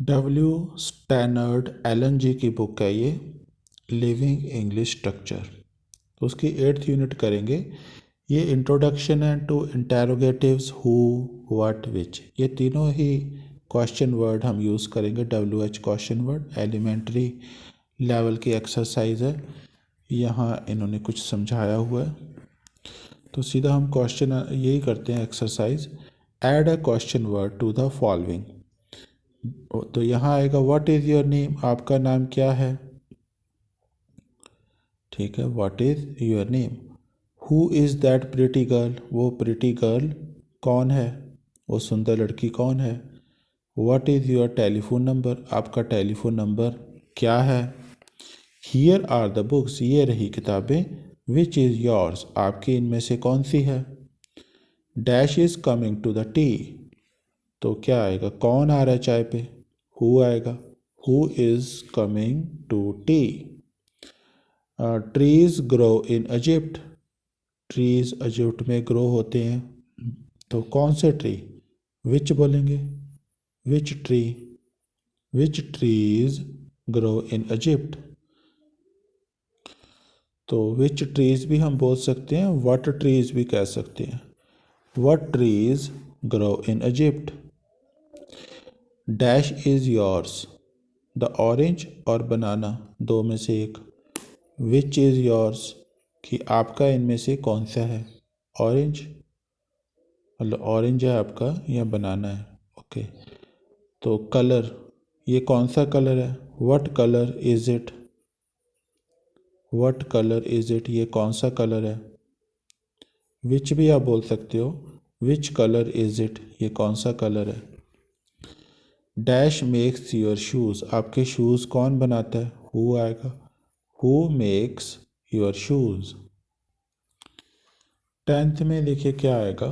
W स्टैनर्ड Elon जी की book है ये, लिविंग इंग्लिश स्ट्रक्चर। तो उसकी 8th यूनिट करेंगे। ये इंट्रोडक्शन है to interrogatives who, what, which, ये तीनों ही क्वेश्चन वर्ड हम यूज़ करेंगे। WH question word elementary level की एक्सरसाइज है। यहाँ इन्होंने कुछ समझाया हुआ है, तो सीधा हम क्वेश्चन यही करते हैं exercise. Add a question word to the following. तो यहाँ आएगा व्हाट इज़ योर नेम, आपका नाम क्या है। ठीक है, what is your name. Who is that pretty girl, वो प्रिटी गर्ल कौन है, वो सुंदर लड़की कौन है। What is your telephone number, आपका टेलीफोन नंबर क्या है। हियर आर द बुक्स, ये रही किताबें। विच इज़ योर्स, आपकी इनमें से कौन सी है। Dash is coming to the tea, तो क्या आएगा, कौन आ रहा है चाय पे, हु आएगा। Who is coming to tea. Trees grow in Egypt, trees Egypt में ग्रो होते हैं, तो कौन से ट्री, विच बोलेंगे, which tree. Which trees grow in Egypt, तो विच ट्रीज भी हम बोल सकते हैं, व्हाट ट्रीज भी कह सकते हैं। What trees grow in Egypt. Dash is yours, the orange और बनाना, दो में से एक। विच इज़ योर्स, कि आपका इनमें से कौन सा है। ऑरेंज, मतलब ऑरेंज है आपका या बनाना है। ओके, तो कलर, ये कौन सा कलर है, what colour is it. What colour is it, ये कौन सा कलर है। विच भी आप बोल सकते हो, विच कलर इज़ इट, ये कौन सा कलर है। डैश मेक्स योर शूज़, आपके शूज़ कौन बनाता है, हु आएगा। Who makes your shoes. 10th में देखिए क्या आएगा,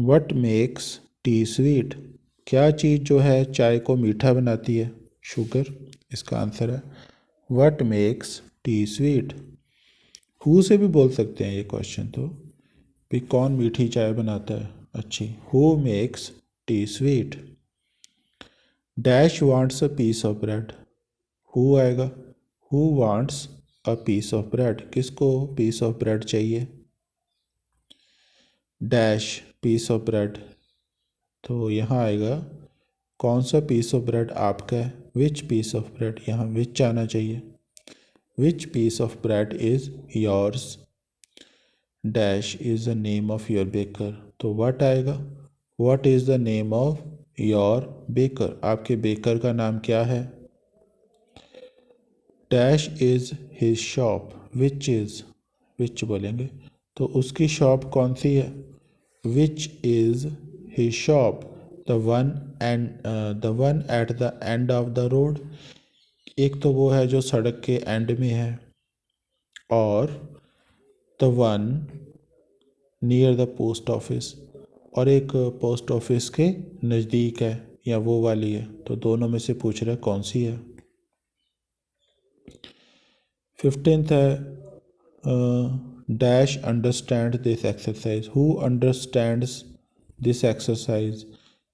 व्हाट मेक्स टी स्वीट, क्या चीज़ जो है चाय को मीठा बनाती है, शुगर, इसका आंसर है what makes tea sweet. Who से भी बोल सकते हैं ये क्वेश्चन, तो भी कौन मीठी चाय बनाता है अच्छी। Who makes tea sweet. Dash wants a piece of bread, who आएगा। Who wants a piece of bread, किसको पीस ऑफ ब्रेड चाहिए। डैश पीस ऑफ ब्रेड, तो यहाँ आएगा कौन सा पीस ऑफ ब्रेड आपका है, विच पीस ऑफ ब्रेड, यहाँ विच आना चाहिए। Which piece of bread is yours. Dash is the name of your baker, तो व्हाट आएगा, what is the name of your baker, आपके बेकर का नाम क्या है। Dash is his shop, which is, which बोलेंगे, तो उसकी शॉप कौन सी है। Which is his shop, the one and the one at the end of the road, एक तो वो है जो सड़क के एंड में है, और the one near the post office, और एक पोस्ट ऑफिस के नज़दीक है या वो वाली है, तो दोनों में से पूछ रहा है कौन सी है। 15th है dash understand this exercise, who understands this exercise,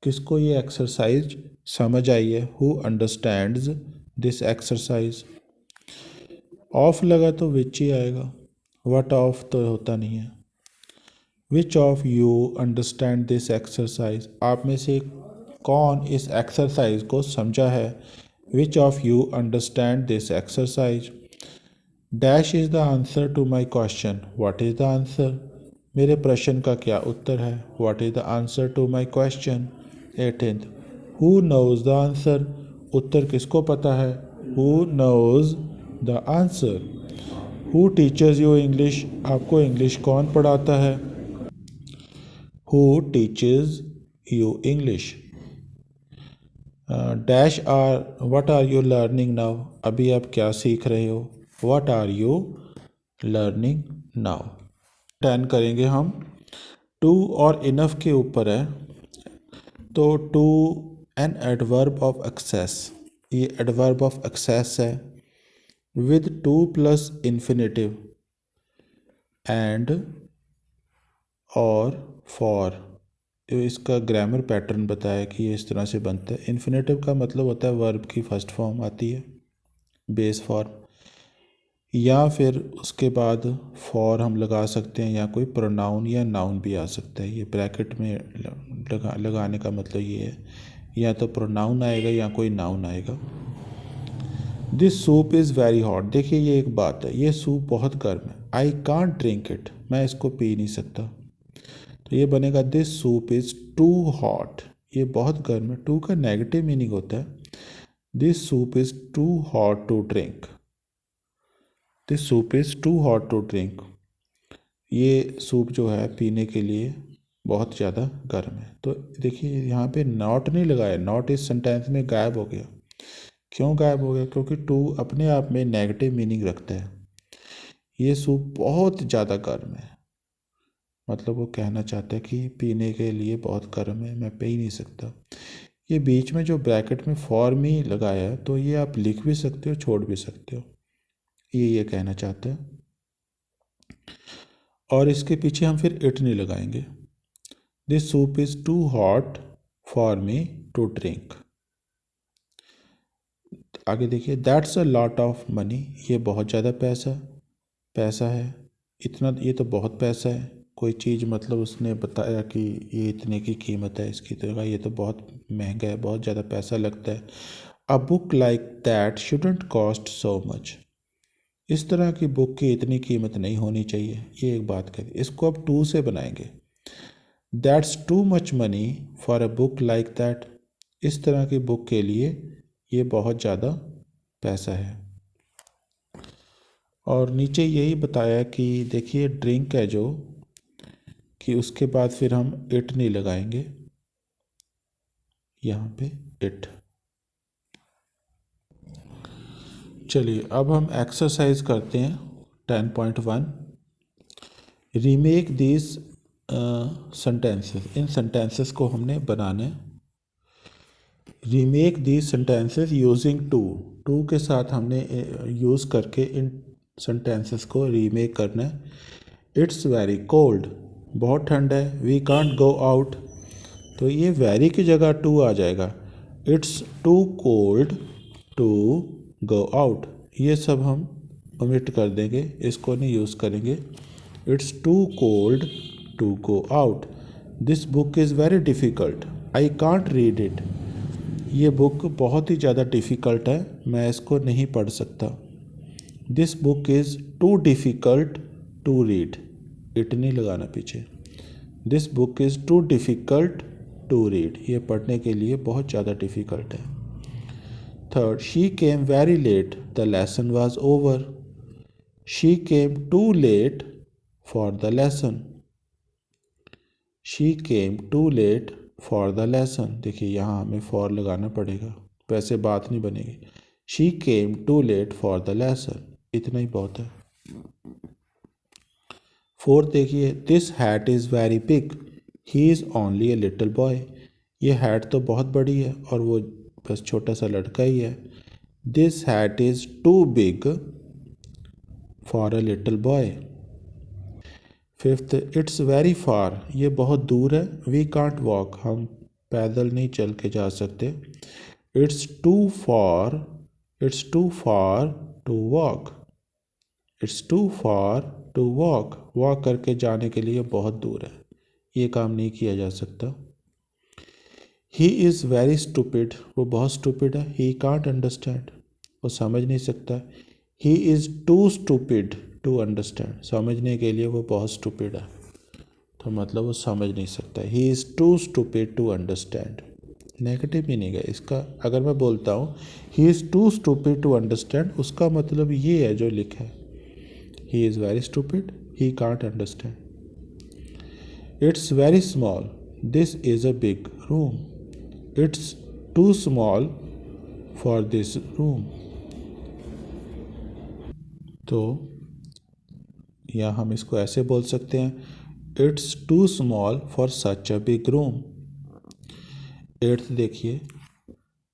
किसको ये एक्सरसाइज समझ आई है। Who understands this exercise. Of लगा तो विच ही आएगा, व्हाट ऑफ तो होता नहीं है। Which of you understand this exercise, आप में से कौन इस एक्सरसाइज को समझा है। Which of you understand this exercise. Dash is the answer to my question, what is the answer, मेरे प्रश्न का क्या उत्तर है। What is the answer to my question. 18th, who knows the answer, उत्तर किसको पता है। Who knows the answer. Who teachers you English, आपको इंग्लिश कौन पढ़ाता है। Who teachers you English. Dash are, what are you learning now, अभी आप क्या सीख रहे हो। What are you learning now. 10 करेंगे हम। टू और इनफ के ऊपर है, तो too an adverb of excess, ये एडवर्ब ऑफ एक्सेस है with too plus infinitive and और फॉर, इसका ग्रामर पैटर्न बताया कि ये इस तरह से बनता है। इन्फिनेटिव का मतलब होता है वर्ब की फर्स्ट फॉर्म आती है, बेस फॉर्म, या फिर उसके बाद फॉर हम लगा सकते हैं, या कोई प्रोनाउन या नाउन भी आ सकता है। ये ब्रैकेट में लगाने का मतलब ये है, या तो प्रोनाउन आएगा या कोई नाउन आएगा। This soup is very hot. देखिए ये एक बात है, ये सूप बहुत गर्म है। आई कांट ड्रिंक इट, मैं इसको पी नहीं सकता। तो ये बनेगा this soup is too hot, ये बहुत गर्म है। टू का नेगेटिव मीनिंग होता है this soup is too hot to drink, this soup is too hot to drink. ये सूप जो है पीने के लिए बहुत ज़्यादा गर्म है। तो देखिए यहाँ पे नॉट नहीं लगाया, नॉट इस सेंटेंस में गायब हो गया। क्यों गायब हो गया? क्योंकि टू अपने आप में नेगेटिव मीनिंग रखता है। ये सूप बहुत ज़्यादा गर्म है, मतलब वो कहना चाहता है कि पीने के लिए बहुत गर्म है, मैं पी नहीं सकता। ये बीच में जो ब्रैकेट में फॉर मी लगाया है, तो ये आप लिख भी सकते हो, छोड़ भी सकते हो, ये कहना चाहता है। और इसके पीछे हम फिर इट नहीं लगाएंगे। This soup is too hot for me to drink. आगे देखिए, that's a lot of money, ये बहुत ज़्यादा पैसा है। इतना, ये तो बहुत पैसा है। कोई चीज़ मतलब उसने बताया कि ये इतने की कीमत है इसकी, तो ये तो बहुत महंगा है, बहुत ज़्यादा पैसा लगता है। A book like that shouldn't cost so much, इस तरह की बुक की इतनी कीमत नहीं होनी चाहिए। ये एक बात कही। इसको अब टू से बनाएंगे। That's too much money for a book like that, इस तरह की बुक के लिए ये बहुत ज़्यादा पैसा है। और नीचे यही बताया कि देखिए ड्रिंक है जो, कि उसके बाद फिर हम इट नहीं लगाएंगे, यहाँ पे इट। चलिए अब हम एक्सरसाइज करते हैं 10.1। रीमेक दिस सेंटेंसेस, इन सेंटेंसेस को हमने बनाना है। Remake this sentences using too के साथ हमने यूज़ करके इन सेंटेंसेस को रीमेक करना है। इट्स वेरी कोल्ड, बहुत ठंड है। वी कांट गो आउट, तो ये वेरी की जगह टू आ जाएगा। It's too cold to go out, ये सब हम ओमिट कर देंगे, इसको नहीं यूज़ करेंगे। It's too cold to go out. This book is very difficult, I can't read it, ये बुक बहुत ही ज़्यादा डिफ़िकल्ट है, मैं इसको नहीं पढ़ सकता। This book is too difficult to read, it नहीं लगाना पीछे। This book is too difficult to read, ये पढ़ने के लिए बहुत ज़्यादा डिफ़िकल्ट है। Third, she came very late, the lesson was over, she came too late for the lesson, she came too late for the lesson. देखिए यहाँ हमें फॉर लगाना पड़ेगा, वैसे बात नहीं बनेगी। She came too late for the lesson, इतना ही बहुत है। फोर्थ देखिए, this hat is very big, he is only a little boy, ये हैट तो बहुत बड़ी है और वो बस छोटा सा लड़का ही है। This hat is too big for a little boy. Fifth, it's very far, ये बहुत दूर है। वी कांट वॉक, हम पैदल नहीं चल के जा सकते। It's too far, it's too far to walk, it's too far to walk, walk करके जाने के लिए बहुत दूर है, ये काम नहीं किया जा सकता। ही इज़ वेरी स्टूपिड, वो बहुत स्टूपिड है। ही कांट अंडरस्टैंड, वो समझ नहीं सकता। He is too stupid to understand, समझने के लिए वो बहुत स्टूपिड है, तो मतलब वो समझ नहीं सकता। He is too stupid to understand, negative meaning है इसका। अगर मैं बोलता हूँ he is too stupid to understand, उसका मतलब ये है जो लिखा है, he is very stupid, he can't understand. It's very small, this is a big room, it's too small for this room. तो या हम इसको ऐसे बोल सकते हैं, it's too small for such a big room. Eighth देखिए,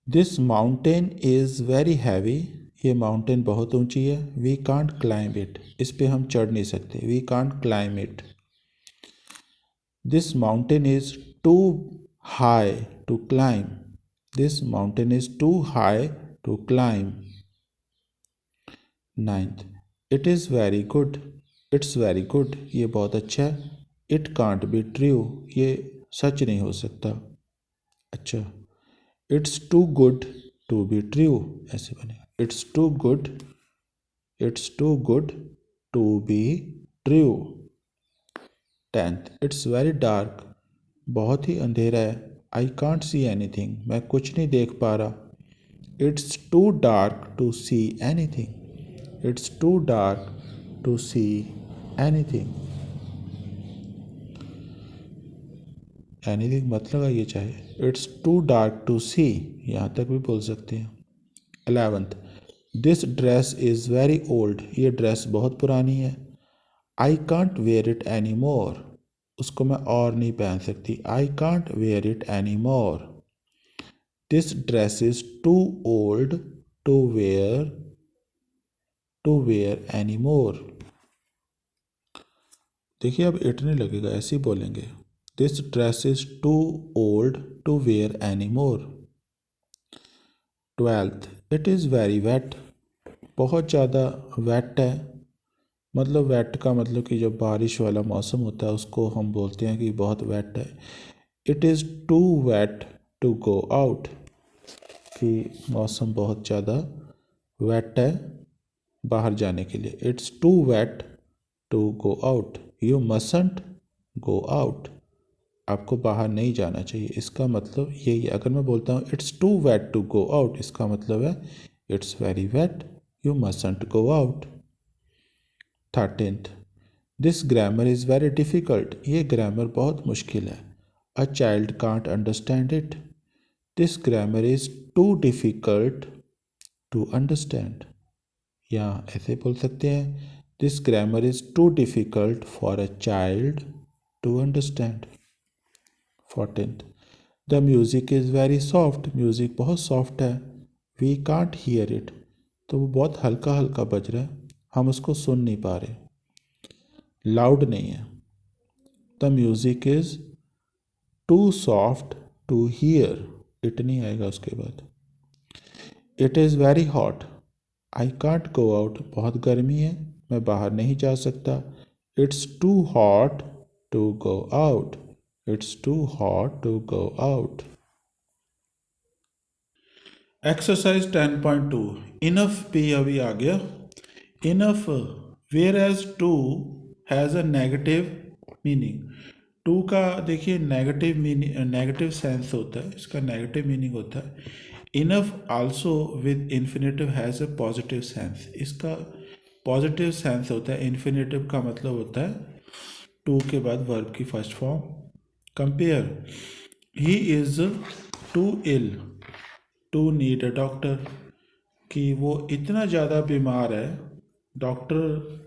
this mountain is very heavy, ये माउंटेन बहुत ऊंची है। वी कांट क्लाइंब इट, इस पे हम चढ़ नहीं सकते। We can't climb it. This mountain is too high to climb. This mountain is too high to climb. Ninth, it is very good. It's very good. ये बहुत अच्छा है. It can't be true. ये सच नहीं हो सकता. अच्छा. It's too good to be true. ऐसे बनेगा. It's too good. It's too good to be true. 10th, it's very dark. बहुत ही अंधेरा है. I can't see anything. मैं कुछ नहीं देख पा रहा. It's too dark to see anything. It's too dark to see anything. Anything मत लगाइए चाहे. It's too dark to see. यहाँ तक भी बोल सकते हैं. 11th, this dress is very old. ये ड्रेस बहुत पुरानी है. I can't wear it anymore. उसको मैं और नहीं पहन सकती. I can't wear it anymore. This dress is too old to wear anymore. देखिए अब इट नहीं लगेगा, ऐसे ही बोलेंगे. This dress is too old to wear anymore. 12th, it is very wet. बहुत ज़्यादा wet है. मतलब वेट का मतलब कि जब बारिश वाला मौसम होता है उसको हम बोलते हैं कि बहुत वेट है. It is too wet to go out. कि मौसम बहुत ज़्यादा वेट है बाहर जाने के लिए. It's too wet to go out. You mustn't go out. आपको बाहर नहीं जाना चाहिए. इसका मतलब यही है. अगर मैं बोलता हूँ it's too wet to go out, इसका मतलब है it's very wet, you mustn't go out. 13th, this grammar is very difficult. ये ग्रामर बहुत मुश्किल है. A child can't understand it. This grammar is too difficult to understand. या ऐसे बोल सकते हैं this grammar is too difficult for a child to understand. 14th, the music is very soft. Music बहुत सॉफ्ट है. We can't hear it. तो वो बहुत हल्का हल्का बज रहा है, हम उसको सुन नहीं पा रहे. लाउड नहीं है. The music is too soft to hear. It नहीं आएगा उसके बाद. It is very hot. I can't go out. बहुत गर्मी है, मैं बाहर नहीं जा सकता. It's too hot to go out. It's too hot to go out. Exercise 10.2. Enough भी अभी आ गया. Enough whereas too has a negative meaning. Too का देखिए नेगेटिव मीनिंग, नेगेटिव सेंस होता है, इसका नेगेटिव मीनिंग होता है. Enough also with infinitive has a positive sense. इसका पॉजिटिव सेंस होता है. इन्फिनेटिव का मतलब होता है टू के बाद वर्ब की first form. Compare, he is too ill to need a doctor. कि वो इतना ज़्यादा बीमार है, डॉक्टर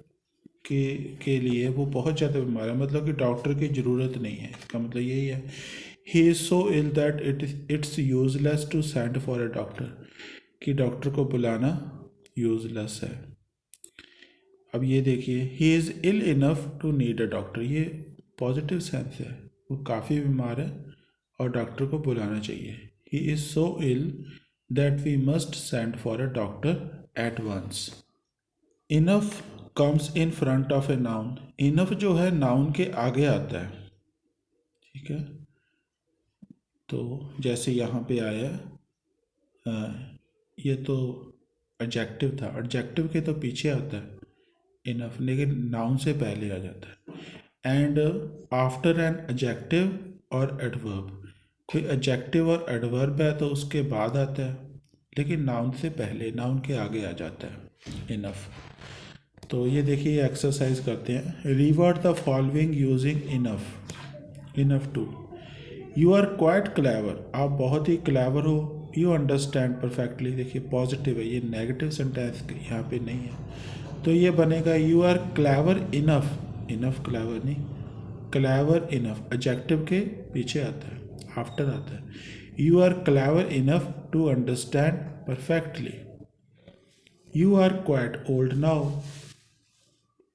के लिए वो बहुत ज़्यादा बीमार है, मतलब कि डॉक्टर की ज़रूरत नहीं है. इसका मतलब यही है. He is so ill that it's useless to send for a doctor. कि डॉक्टर को बुलाना यूजलेस है. अब ये देखिए, he is ill enough to need a doctor. ये पॉजिटिव सेंस है. वो काफ़ी बीमार है और डॉक्टर को बुलाना चाहिए. ही is so ill that we must send for a doctor at once. Enough comes in front of a noun. Enough जो है नाउन के आगे आता है. ठीक है, तो जैसे यहाँ पे आया ये तो एडजेक्टिव था. एडजेक्टिव के तो पीछे आता है इनफ, लेकिन नाउन से पहले आ जाता है. एंड आफ्टर एन एडजेक्टिव और एडवर्ब. कोई एडजेक्टिव और एडवर्ब है तो उसके बाद आता है, लेकिन नाउन से पहले, नाउन के आगे आ जाता है इनफ. तो ये देखिए एक्सरसाइज करते हैं. Revert the following using enough. Enough too, you are quite clever. आप बहुत ही क्लेवर हो. You understand perfectly. देखिए पॉजिटिव है, ये नेगेटिव सेंटेंस यहाँ पे नहीं है. तो ये बनेगा you are clever enough. Enough clever नहीं, क्लेवर इनफ एडजेक्टिव के पीछे आता है, आफ्टर आता है. You are clever enough to understand perfectly. You are quite old now.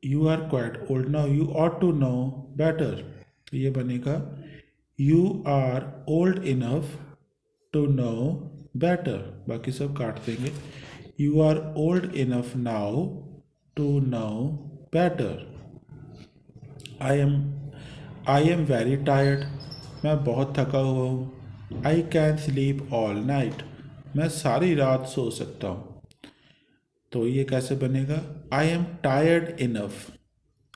You are quite old now. You ought to know better. तो ये बनेगा you are old enough to know better, बाकी सब काट देंगे। You are old enough now to know better. I am very tired, मैं बहुत थका हुआ हूँ। I can sleep all night, मैं सारी रात सो सकता हूँ। तो ये कैसे बनेगा? I am tired enough,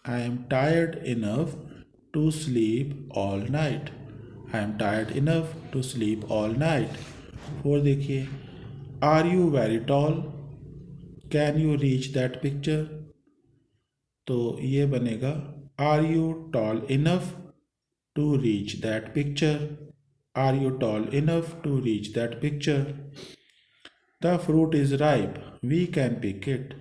I am tired enough to sleep all night, I am tired enough to sleep all night. और देखिए, are you very tall, can you reach that picture. तो ये बनेगा are you tall enough to reach that picture, are you tall enough to reach that picture. The fruit is ripe, we can pick it,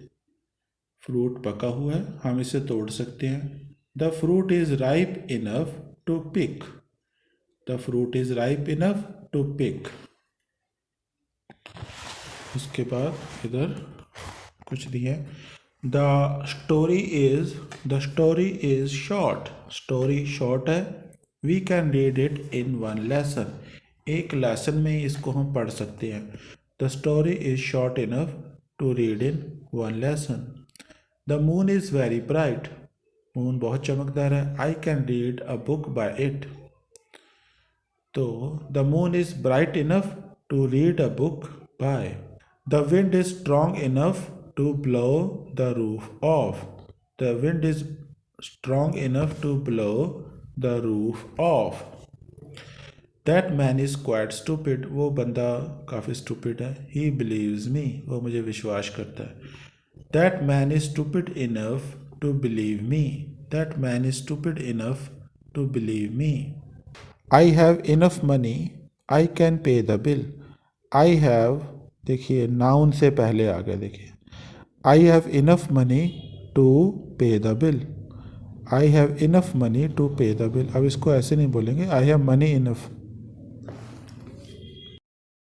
fruit पका हुआ है, हम इसे तोड़ सकते हैं। The fruit is ripe enough to pick, the fruit is ripe enough to pick. उसके बाद इधर कुछ दिए, the story is short, story short है, we can read it in one lesson, एक लेसन में ही इसको हम पढ़ सकते हैं। The story is short enough to read in one lesson. The moon is very bright, moon बहुत चमकदार है, I can read a book by it. तो the moon is bright enough to read a book by. The wind is strong enough to blow the roof off, the wind is strong enough to blow the roof off. That man is quite stupid, वो बंदा काफ़ी stupid है। He believes मी, वो मुझे विश्वास करता है। That man is stupid enough to believe me, that man is stupid enough to believe me. I have enough money, I can pay the bill. I have, देखिए नाउन से पहले आ गया, देखिए I have enough money to pay the bill, I have enough money to pay the bill. अब इसको ऐसे नहीं बोलेंगे आई हैव मनी इनफ,